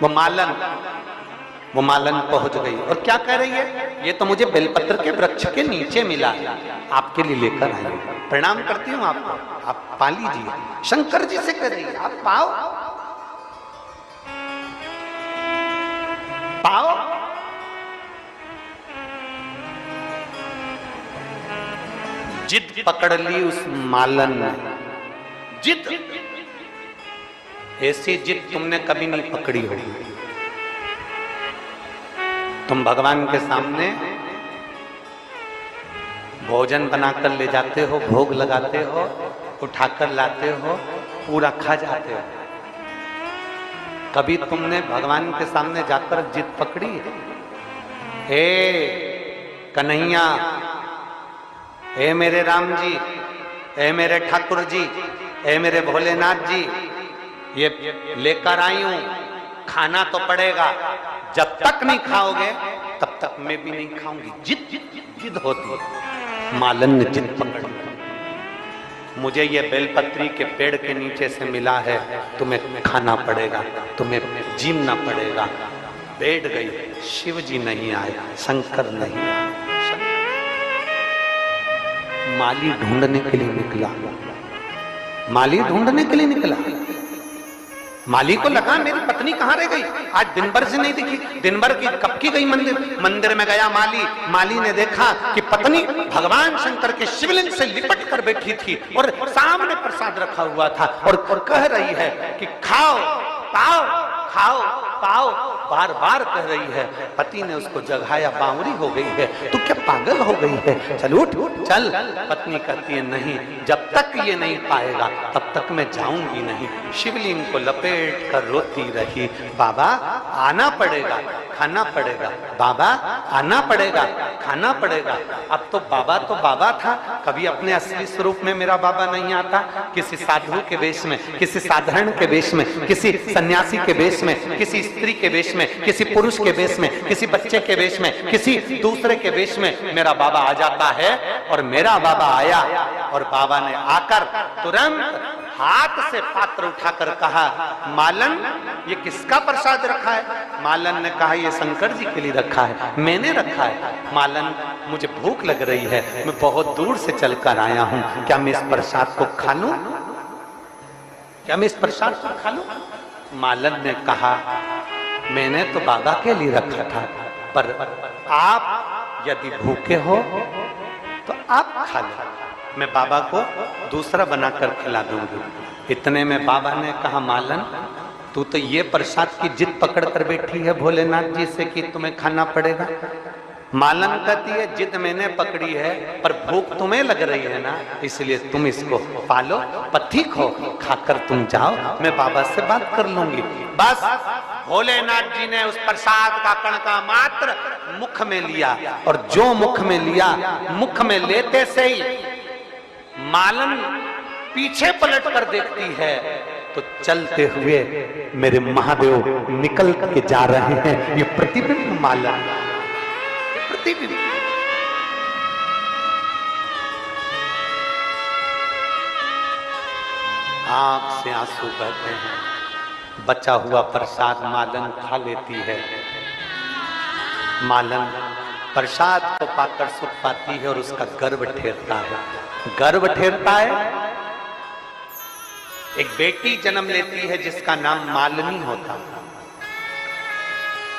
वो मालन पहुंच गई और क्या कह रही है, ये तो मुझे बेलपत्र के वृक्ष के नीचे मिला, आपके लिए लेकर आई, प्रणाम करती हूँ आपको, आप पा लीजिए। शंकर जी से कह रही है, आप पाओ पाओ। जिद पकड़ ली उस मालन ने, जिद, ऐसी जिद तुमने कभी नहीं पकड़ी होगी। तुम भगवान के सामने भोजन बनाकर ले जाते हो, भोग लगाते हो, उठाकर लाते हो, पूरा खा जाते हो। कभी तुमने भगवान के सामने जाकर जिद पकड़ी? हे कन्हैया, हे मेरे राम जी, हे मेरे ठाकुर जी, हे मेरे भोलेनाथ जी, ये लेकर आई हूं, खाना तो पड़ेगा, जब तक नहीं खाओगे तब तक मैं भी नहीं खाऊंगी। जिद होती। मालन ने जिद पकड़, मुझे ये बेलपत्री के पेड़ के नीचे से मिला है, तुम्हें खाना पड़ेगा, तुम्हें जीना पड़ेगा। बैठ गई। शिव जी नहीं आए, शंकर नहीं आए। माली ढूंढने के लिए निकला, माली ढूंढने के लिए निकला। माली को लगा मेरी पत्नी कहाँ रह गई, आज दिन भर से नहीं दिखी, दिन भर की कब की गई मंदिर में गया माली। माली ने देखा कि पत्नी भगवान शंकर के शिवलिंग से लिपट कर बैठी थी और सामने प्रसाद रखा हुआ था और कह रही है कि खाओ पाओ, खाओ पाओ, बार बार कह रही है। पति ने उसको जगाया, बावरी हो गई है, तू क्या पागल हो गई है, चल उठ चल। पत्नी कहती है नहीं, जब तक ये नहीं पाएगा तब तक मैं जाऊंगी नहीं। शिवलिंग को लपेट कर रोती रही, बाबा आना पड़ेगा, खाना पड़ेगा, बाबा आना पड़ेगा, खाना पड़ेगा। अब तो बाबा था, कभी अपने असली स्वरूप में मेरा बाबा नहीं आता। किसी साधु के वेश में, किसी साधारण के वेश में, किसी सन्यासी के वेश में, किसी स्त्री के वेश में, किसी पुरुष के वेश में, किसी बच्चे के वेश में, किसी दूसरे के वेश में मेरा बाबा आ जाता है। और मेरा बाबा आया और बाबा ने आकर तुरंत हाथ से पात्र उठाकर कहा, मालन ये किसका प्रसाद रखा है? मालन ने कहा ये शंकर जी के लिए रखा है, मैंने रखा है। मालन मुझे भूख लग रही है, मैं बहुत दूर से चलकर आया हूं, क्या मैं इस प्रसाद को खा लूं? क्या मैं इस प्रसाद को खा लूं? मालन ने कहा मैंने तो बाबा के लिए रखा था, पर आप यदि भूखे हो तो आप खा लो, मैं बाबा को दूसरा बनाकर खिला दूंगी। इतने में बाबा ने कहा मालन तू तो ये प्रसाद की जिद पकड़ कर बैठी है भोलेनाथ जी से कि तुम्हें खाना पड़ेगा। मालन कहती है जिद मैंने पकड़ी है, पर भूख तुम्हें लग रही है ना, इसलिए तुम इसको पालो, पथिक हो, खाकर तुम जाओ, मैं बाबा से बात कर लूंगी। बस भोलेनाथ जी ने उस प्रसाद का कणका मात्र मुख में लिया, और जो मुख में लिया, मुख में लेते से ही मालन पीछे पलट कर देखती है तो चलते हुए मेरे महादेव निकल के जा रहे हैं। ये प्रतिबिंब मालन, प्रतिबिंब। आंख से आंसू बहते हैं। बचा हुआ प्रसाद मालन खा लेती है। मालन प्रसाद को पाकर सुख पाती है और उसका गर्व ठेरता है, गर्व ठेरता है। एक बेटी जन्म लेती है जिसका नाम मालिनी होता है।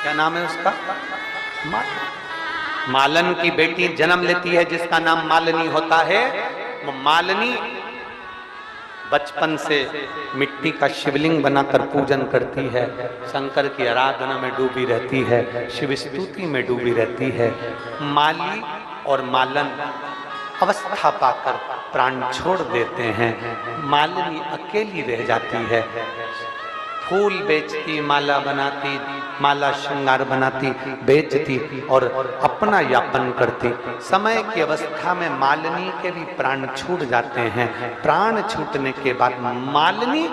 क्या नाम है उसका? मालन की बेटी जन्म लेती है जिसका नाम मालिनी होता है। वो मालिनी बचपन से मिट्टी का शिवलिंग बनाकर पूजन करती है, शंकर की आराधना में डूबी रहती है, शिव स्तुति में डूबी रहती है। माली और मालन अवस्था पाकर प्राण छोड़ देते हैं। मालिनी अकेली रह जाती है, फूल बेचती, माला बनाती, माला श्रृंगार बनाती, बेचती और अपना यापन करती। समय की अवस्था में मालिनी के भी प्राण छूट जाते हैं। प्राण छूटने के बाद मालिनी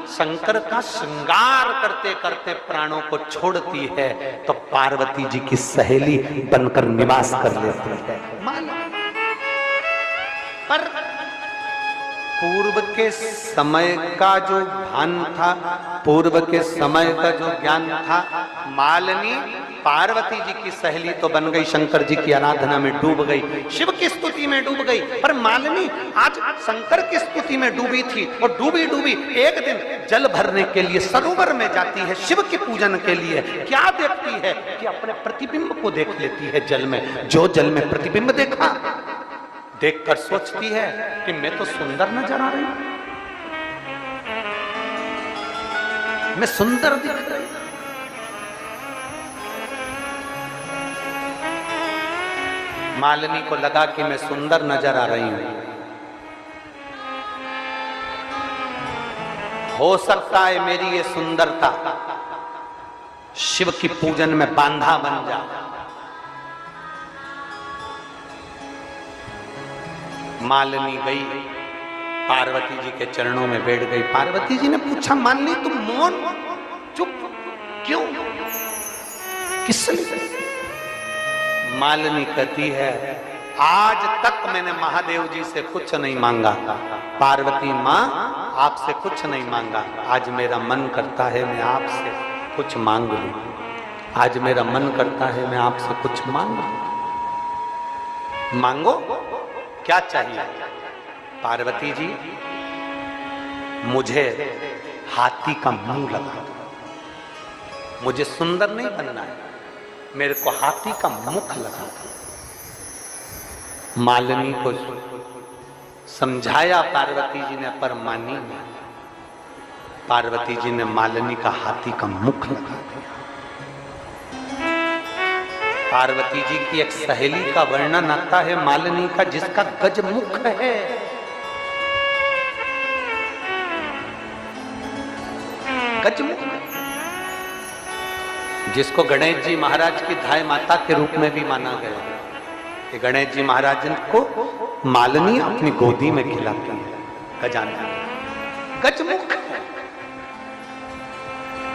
शंकर का श्रृंगार करते करते प्राणों को छोड़ती है, तो पार्वती जी की सहेली बनकर निवास कर लेती है। पर पूर्व के समय का जो भान था, पूर्व के समय का जो ज्ञान था, मालिनी पार्वती जी की सहेली तो बन गई, शंकर जी की आराधना में डूब गई, शिव की स्तुति में डूब गई, पर मालिनी आज शंकर की स्तुति में डूबी थी और डूबी डूबी एक दिन जल भरने के लिए सरोवर में जाती है, शिव के पूजन के लिए। क्या देखती है कि अपने प्रतिबिंब को देख लेती है जल में। जो जल में प्रतिबिंब देखा, देखकर सोचती है कि मैं तो सुंदर नजर आ रही हूं, मैं सुंदर दिख रही हूं। मालिनी को लगा कि मैं सुंदर नजर आ रही हूं, हो सकता है मेरी ये सुंदरता शिव की पूजन में बांधा बन जाए। मालिनी गई, पार्वती जी के चरणों में बैठ गई। पार्वती जी ने पूछा, मालिनी तुम मौन चुप क्यों, किस लिए? मालिनी कहती है, आज तक मैंने महादेव जी से कुछ नहीं मांगा, पार्वती माँ आपसे कुछ नहीं मांगा, आज मेरा मन करता है मैं आपसे कुछ मांग लूं, आज मेरा मन करता है मैं आपसे कुछ मांग लूं। मांगो, क्या चाहिए? पार्वती जी मुझे हाथी का मुंह लगा दो, मुझे सुंदर नहीं बनना है, मेरे को हाथी का मुख लगा दो। मालिनी को समझाया पार्वती जी ने, पर मानी नहीं। पार्वती जी ने मालिनी का हाथी का मुख लगा दिया। पार्वती जी की एक सहेली का वर्णन आता है मालिनी का, जिसका गजमुख है। गजमुख, जिसको गणेश जी महाराज की धाय माता के रूप में भी माना गया कि गणेश जी महाराज को मालिनी अपनी गोदी में खिलाती है। गजानन गजमुख है,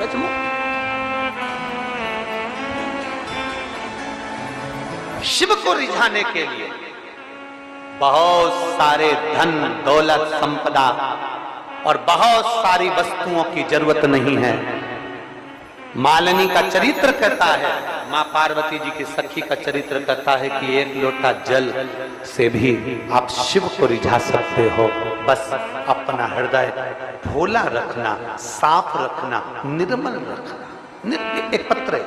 गजमुख। शिव को रिझाने के लिए बहुत सारे धन दौलत संपदा और बहुत सारी वस्तुओं की जरूरत नहीं है। मालिनी का चरित्र कहता है, मां पार्वती जी की सखी का चरित्र कहता है कि एक लोटा जल से भी आप शिव को रिझा सकते हो। बस अपना हृदय भोला रखना, साफ रखना, निर्मल रखना। एक पत्र है,